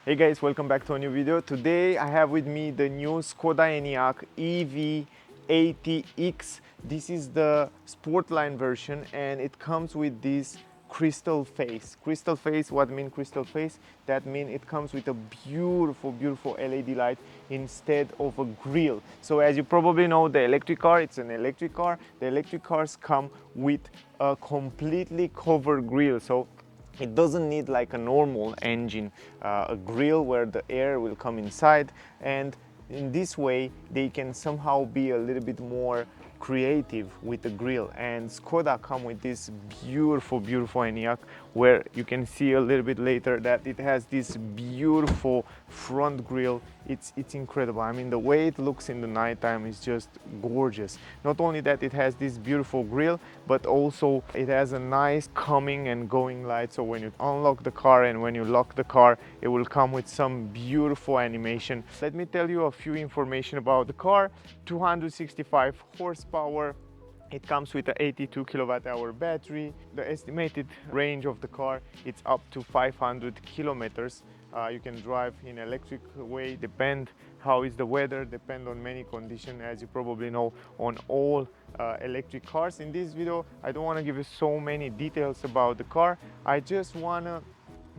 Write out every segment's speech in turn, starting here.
Hey guys, welcome back to a new video. Today I have with me the new Skoda Enyaq EV 80X. This is the Sportline version and it comes with this crystal face. Crystal face, what mean crystal face? That means it comes with a beautiful LED light instead of a grille. So as you probably know, the electric car, it's an electric car. The electric cars come with a completely covered grille. So it doesn't need like a normal engine, a grille where the air will come inside, and in this way they can somehow be a little bit more creative with the grille. And Skoda come with this beautiful Enyaq where you can see a little bit later that it has this beautiful front grille. It's incredible. I mean, the way it looks in the nighttime is just gorgeous. Not only that, it has this beautiful grille, but also it has a nice coming and going light. So when you unlock the car and when you lock the car, it will come with some beautiful animation. Let me tell you a few information about the car. 265 horsepower. It comes with an 82 kilowatt-hour battery. The estimated range of the car, it's up to 500 kilometers. You can drive in electric way, depend how is the weather, depend on many conditions, as you probably know, on all electric cars. In this video, I don't want to give you so many details about the car. I just want to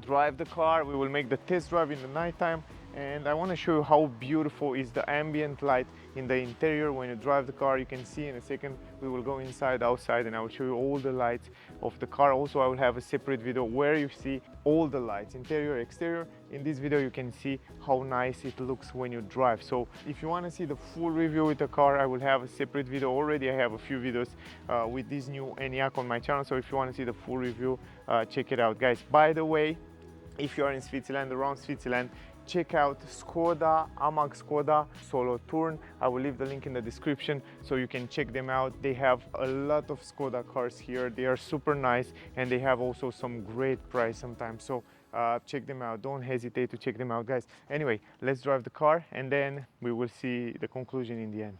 drive the car. We will make the test drive in the nighttime, and I want to show you how beautiful is the ambient light in the interior when you drive the car. You can see in a second we will go inside, outside, and I will show you all the lights of the car. Also, I will have a separate video where you see all the lights, interior, exterior. In this video you can see how nice it looks when you drive. So if you want to see the full review with the car, I will have a separate video. Already I have a few videos with this new Enyaq on my channel, so if you want to see the full review, check it out, guys. By the way, if you are in Switzerland, around Switzerland, check out Skoda Enyaq Skoda Solothurn. I will leave the link in the description so you can check them out. They have a lot of Skoda cars here. They are super nice and they have also some great price sometimes. So check them out. Don't hesitate to check them out, guys. Anyway, let's drive the car and then we will see the conclusion in the end.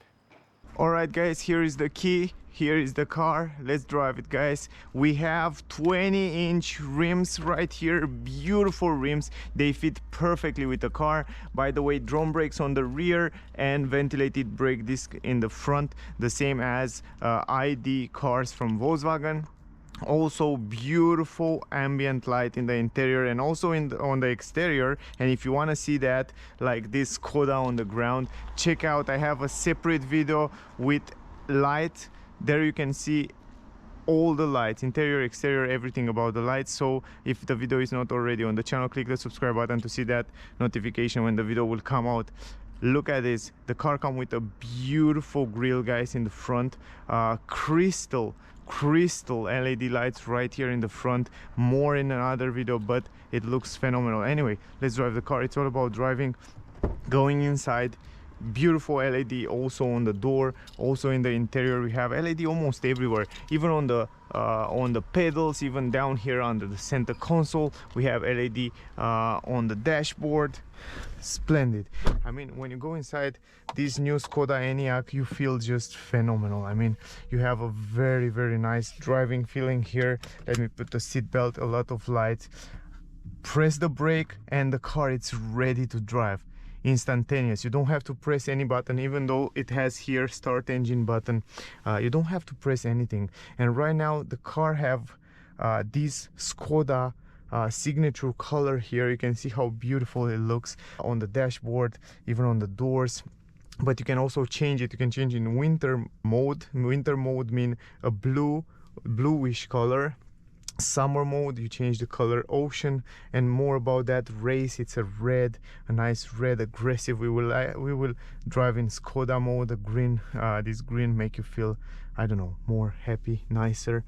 Alright guys, here is the key, here is the car. Let's drive it, guys. We have 20-inch rims right here, beautiful rims. They fit perfectly with the car. By the way, drum brakes on the rear and ventilated brake disc in the front, the same as ID cars from Volkswagen. Also beautiful ambient light in the interior and also on the exterior. And if you want to see that, like this Skoda on the ground, check out, I have a separate video with light. There you can see all the lights, interior, exterior, everything about the lights. So if the video is not already on the channel, click the subscribe button to see that notification when the video will come out. Look at this, the car comes with a beautiful grille, guys, in the front. Crystal LED lights right here in the front. More in another video, but it looks phenomenal. Anyway, let's drive the car. It's all about driving. Going inside, beautiful LED also on the door, also in the interior. We have LED almost everywhere, even on the pedals, even down here under the center console we have LED on the dashboard. Splendid. I mean, when you go inside this new Skoda Enyaq, you feel just phenomenal. I mean, you have a very nice driving feeling here. Let me put the seat belt, a lot of lights. Press the brake and the car, it's ready to drive. Instantaneous. You don't have to press any button, even though it has here start engine button. You don't have to press anything. And right now the car have this Skoda signature color here. You can see how beautiful it looks on the dashboard, even on the doors. But you can also change it. You can change in winter mode. Winter mode mean a bluish color. Summer mode, you change the color ocean. And more about that, race, it's a red, a nice red, aggressive. We will drive in Skoda mode. The green, this green make you feel, I don't know, more happy, nicer.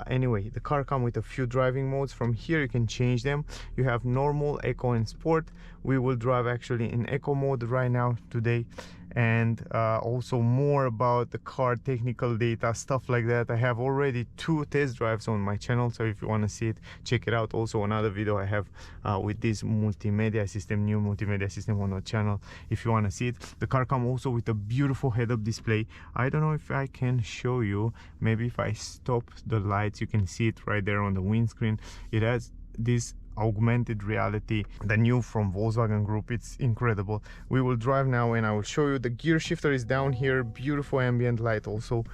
Anyway, the car comes with a few driving modes. From here you can change them. You have normal, eco, and sport. We will drive actually in eco mode right now today. And also more about the car, technical data, stuff like that. I have already 2 test drives on my channel, so if you want to see it, check it out. Also another video I have with this multimedia system, new multimedia system on the channel, if you want to see it. The car comes also with a beautiful head-up display. I don't know if I can show you. Maybe if I stop the lights, you can see it right there on the windscreen. It has this augmented reality, the new from Volkswagen Group. It's incredible. We will drive now and I will show you. The gear shifter is down here, beautiful ambient light also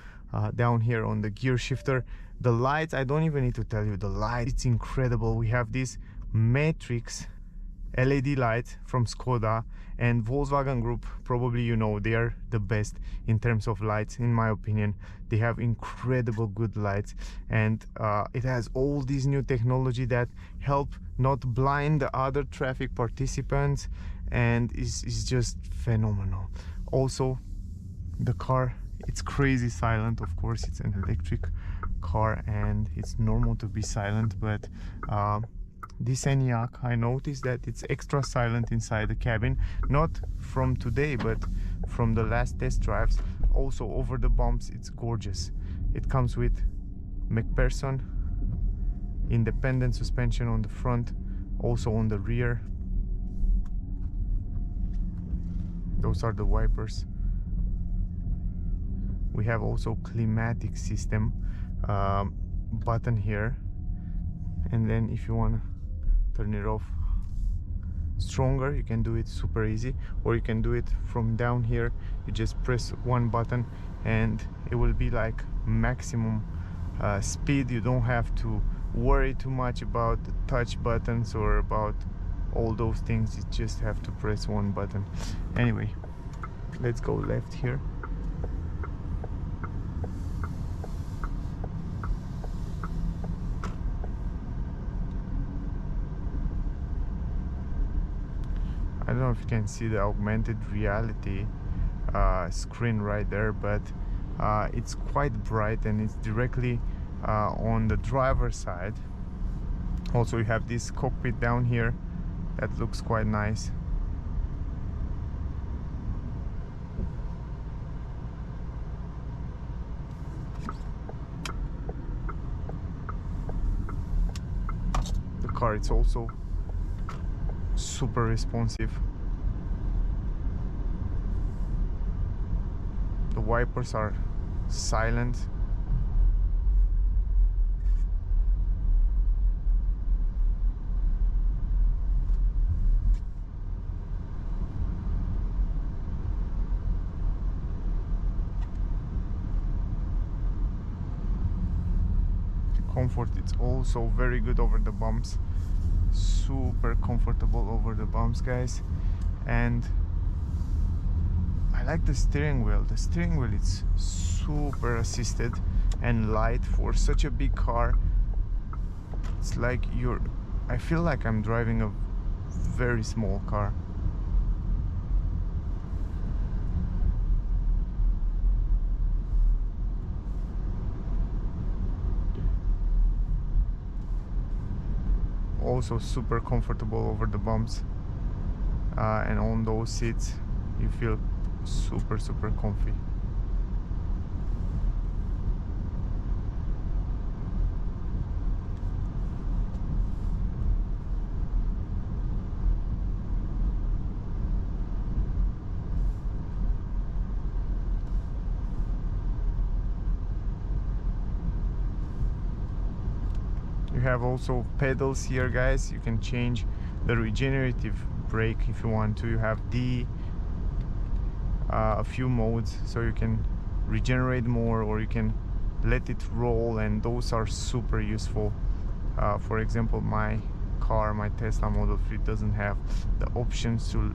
down here on the gear shifter. The lights, I don't even need to tell you, the light, it's incredible. We have this matrix LED light from Skoda, and Volkswagen Group, probably you know, they are the best in terms of lights, in my opinion. They have incredible good lights, and it has all these new technology that help not blind the other traffic participants, and is just phenomenal. Also, the car, it's crazy silent. Of course, it's an electric car and it's normal to be silent, but this Enyaq, I noticed that it's extra silent inside the cabin, not from today but from the last test drives. Also over the bumps, it's gorgeous. It comes with McPherson independent suspension on the front, also on the rear. Those are the wipers. We have also climatic system button here, and then if you want to turn it off stronger, you can do it super easy, or you can do it from down here. You just press one button and it will be like maximum speed. You don't have to worry too much about the touch buttons or about all those things. You just have to press one button. Anyway, let's go left here. I don't know if you can see the augmented reality screen right there, but it's quite bright and it's directly on the driver's side. Also, you have this cockpit down here that looks quite nice. The car, it's also super responsive. The wipers are silent. Comfort, it's also very good over the bumps. Super comfortable over the bumps, guys. And I like the steering wheel. The steering wheel, it's super assisted and light for such a big car. It's like I feel like I'm driving a very small car. Also super comfortable over the bumps, and on those seats you feel super comfy. You have also pedals here, guys. You can change the regenerative brake if you want to. You have a few modes, so you can regenerate more or you can let it roll, and those are super useful. For example, my car, my Tesla Model 3, doesn't have the options to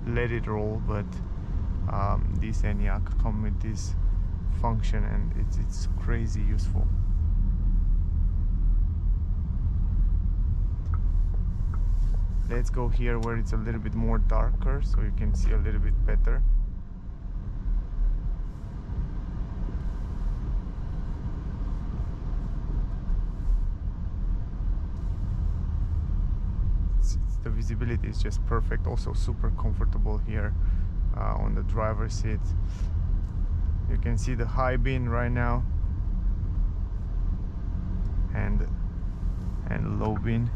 let it roll, but this Enyaq comes with this function, and it's crazy useful. Let's go here where it's a little bit more darker so you can see a little bit better. The visibility is just perfect. Also super comfortable here on the driver's seat. You can see the high beam right now and low beam.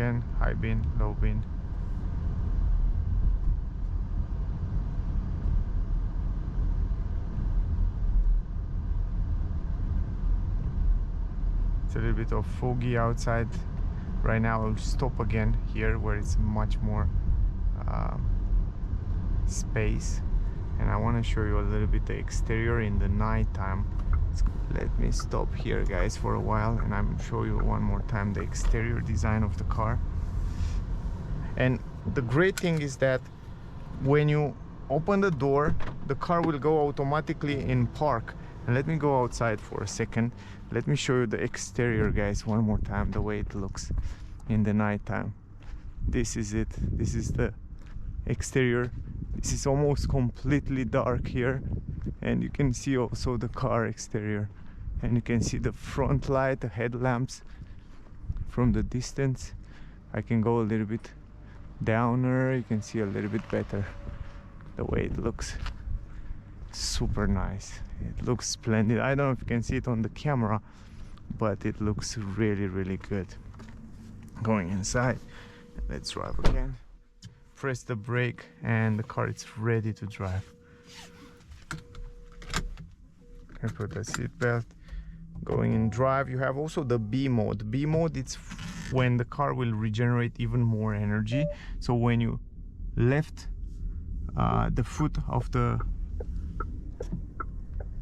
again, high beam, low beam. It's a little bit of foggy outside right now. I'll stop again here where it's much more space, and I want to show you a little bit the exterior in the night time. Let me stop here, guys, for a while, and I'm show you one more time the exterior design of the car. And the great thing is that when you open the door, the car will go automatically in park. And let me go outside for a second. Let me show you the exterior, guys, one more time, the way it looks in the night time. This is it. This is the exterior. This is almost completely dark here, and you can see also the car exterior, and you can see the front light, the headlamps from the distance. I can go a little bit downer, you can see a little bit better the way it looks. Super nice. It looks splendid. I don't know if you can see it on the camera, but it looks really, really good. Going inside, let's drive again. Press the brake and the car is ready to drive. I put the seat belt. Going in drive, you have also the B mode. B mode, it's when the car will regenerate even more energy. So when you left the foot of the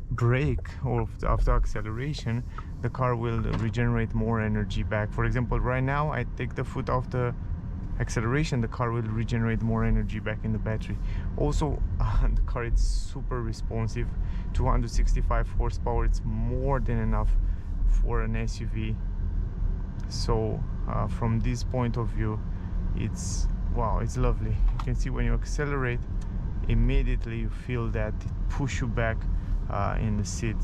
brake or after acceleration, the car will regenerate more energy back. For example, right now I take the foot off the acceleration, the car will regenerate more energy back in the battery. Also, the car is super responsive. 265 horsepower, it's more than enough for an SUV. So from this point of view, it's wow, it's lovely. You can see when you accelerate, immediately you feel that it push you back in the seat.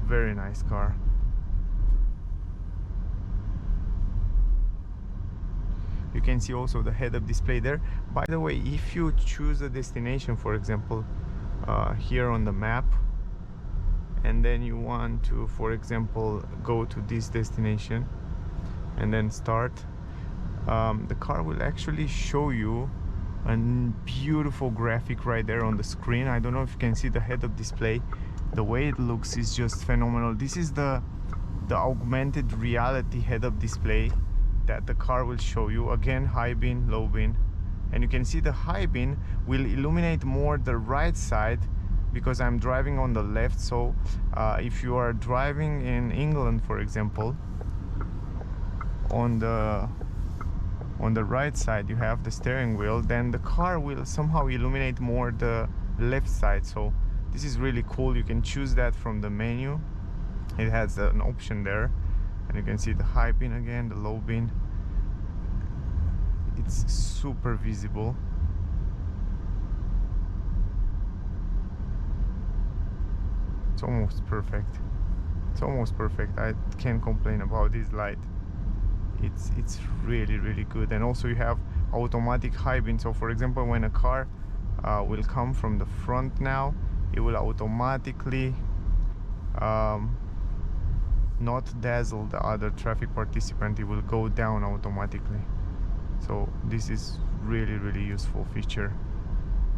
Very nice car. You can see also the head-up display there. By the way, if you choose a destination, for example, here on the map, and then you want to, for example, go to this destination and then start, the car will actually show you a beautiful graphic right there on the screen. I don't know if you can see the head-up display. The way it looks is just phenomenal. This is the augmented reality head-up display that the car will show you. Again, high beam, low beam, and you can see the high beam will illuminate more the right side because I'm driving on the left. So if you are driving in England, for example, on the right side you have the steering wheel, then the car will somehow illuminate more the left side. So this is really cool. You can choose that from the menu. It has an option there, and you can see the high beam again, the low beam. It's super visible. It's almost perfect. It's almost perfect. I can't complain about this light. It's really, really good. And also you have automatic high beam. So for example, when a car will come from the front now, it will automatically not dazzle the other traffic participant. It will go down automatically. So this is really, really useful feature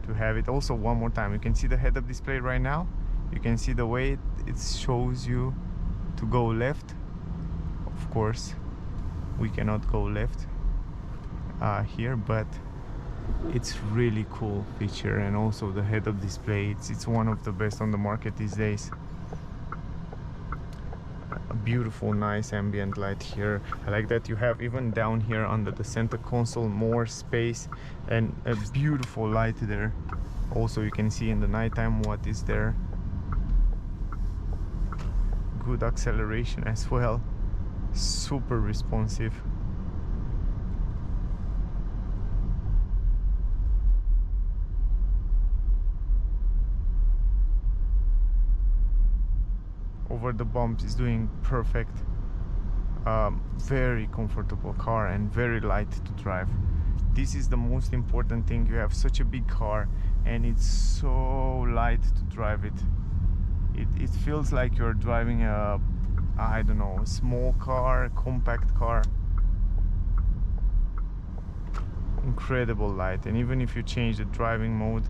to have it. Also, one more time, you can see the head-up display right now. You can see the way it shows you to go left. Of course, we cannot go left here, but it's really cool feature. And also the head-up display, it's one of the best on the market these days. A beautiful, nice ambient light here. I like that you have even down here under the center console more space and a beautiful light there. Also, you can see in the nighttime what is there. Good acceleration as well. Super responsive. Over the bumps is doing perfect. Very comfortable car and very light to drive. This is the most important thing. You have such a big car and it's so light to drive it. It feels like you're driving a I don't know, small car, compact car. Incredible light. And even if you change the driving mode,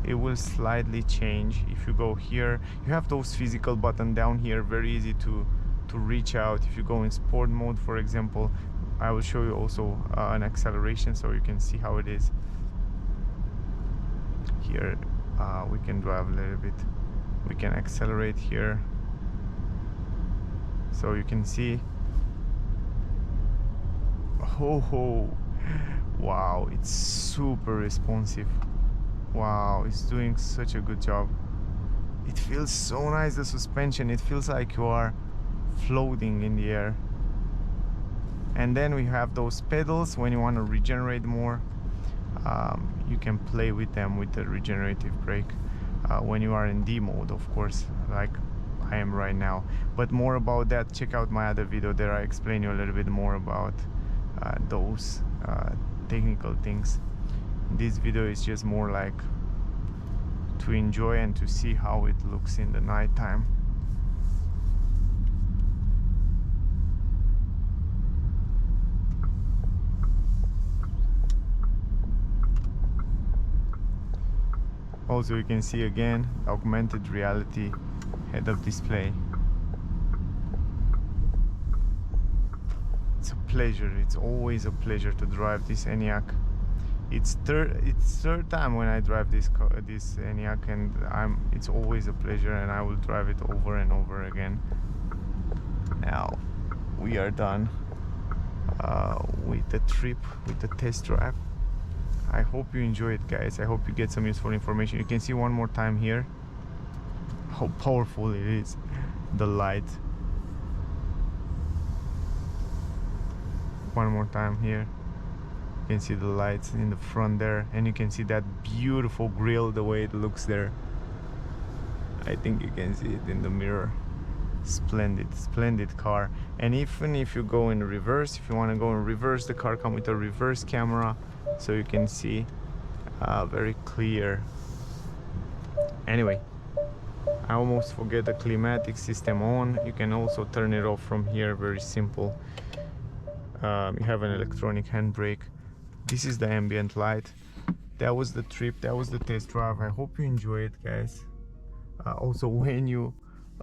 it will slightly change. If you go here, you have those physical button down here, very easy to reach out. If you go in sport mode, for example, I will show you also an acceleration so you can see how it is. Here we can drive a little bit, we can accelerate here, so you can see. Oh, wow, it's super responsive. Wow, it's doing such a good job. It feels so nice, the suspension. It feels like you are floating in the air. And then we have those pedals. When you want to regenerate more, you can play with them with the regenerative brake when you are in D mode, of course, like I am right now. But more about that, check out my other video. There I explain you a little bit more about those technical things. This video is just more like to enjoy and to see how it looks in the night time. Also, you can see again augmented reality head-up display. It's a pleasure. It's always a pleasure to drive this Enyaq. It's third time when I drive this Enyaq, and it's always a pleasure, and I will drive it over and over again. Now we are done with the trip, with the test drive. I hope you enjoy it, guys. I hope you get some useful information. You can see one more time here how powerful it is, the light. One more time here. You can see the lights in the front there, and you can see that beautiful grille, the way it looks there. I think you can see it in the mirror. Splendid car. And even if you go in reverse, if you want to go in reverse, the car comes with a reverse camera, so you can see very clear. Anyway, I almost forget the climatic system on. You can also turn it off from here, very simple. You have an electronic handbrake. This is the ambient light. That was the trip, that was the test drive. I hope you enjoy it, guys. Also, when you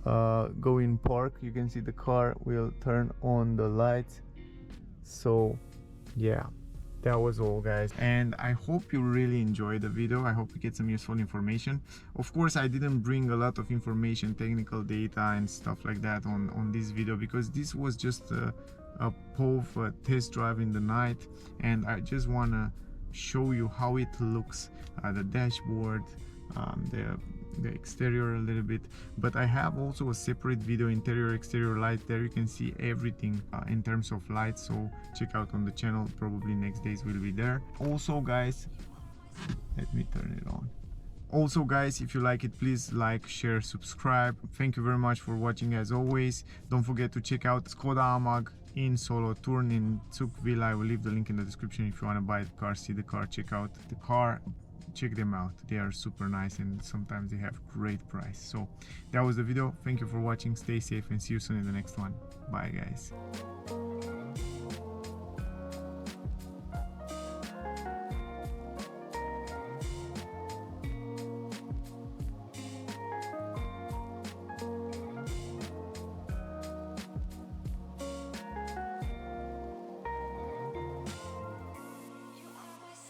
go in park, you can see the car will turn on the lights. So yeah, that was all, guys, and I hope you really enjoyed the video. I hope you get some useful information. Of course, I didn't bring a lot of information, technical data and stuff like that on this video, because this was just a POV test drive in the night, and I just want to show you how it looks, the dashboard, the exterior a little bit. But I have also a separate video, interior exterior light. There you can see everything in terms of light, so check out on the channel. Probably next days will be there. Also, guys, let me turn it on. Also, guys, if you like it, please like, share, subscribe. Thank you very much for watching. As always, don't forget to check out Skoda Enyaq in Solothurn in Zuckville. I will leave the link in the description. If you want to buy the car, see the car, check out the car, check them out. They are super nice, and sometimes they have great price. So that was the video. Thank you for watching. Stay safe and see you soon in the next one. Bye, guys.